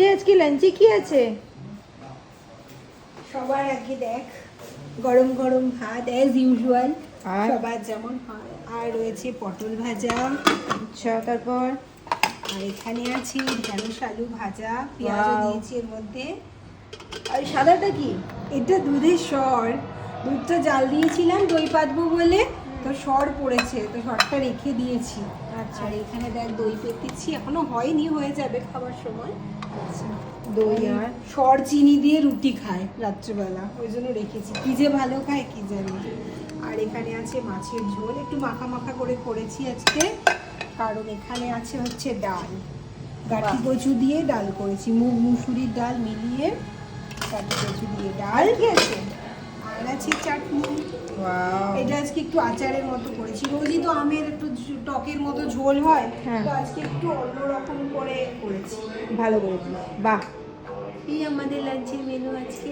কিরে আজকে লাঞ্চে কি আছে? সবার আগে দেখ গরম গরম ভাত অ্যাজ ইউজুয়াল আর? সবার যেমন হয়, আর রয়েছে পটল ভাজা, আচ্ছা, তারপর? আর এখানে আছে ঢেঁড়স আলু ভাজা, পেঁয়াজও Wow. দিয়েছি এর মধ্যে। আর সাদাটা কি? এটা দুধের সর, দুধটা জাল দিয়েছিলাম দই পাতবো বলে, তো সর পড়েছে, তো সরটা রেখে দিয়েছি। আচ্ছা। আর এখানে দেখ দই পেতেছি, এখনো হয়নি, হয়ে যাবে খাবার সময়। আচ্ছা, দই আর সর চিনি দিয়ে রুটি খায় রাত্রেবেলা, ওই জন্য রেখেছি, কি যে ভালো খায় কি জানি। আর এখানে আছে মাছের ঝোল, একটু মাখা মাখা করে করেছি আজকে, কারণ এখানে আছে হচ্ছে ডাল, গাঠি বাহ। কচু দিয়ে ডাল করেছি, মুগ মুসুরির ডাল মিলিয়ে গাঠি কচু দিয়ে ডাল খেয়েছে। আর আছে চাটনি, ওয়াও। এটা আজকে একটু আচারের মতো করেছি, রোজই তো আমের একটু টকের মতো ঝোল হয়, হ্যাঁ। তো আজকে একটু অন্যরকম করে করেছি। ভালো করেছিস, বাহ। এই আমাদের লাঞ্চের মেনু আজকে।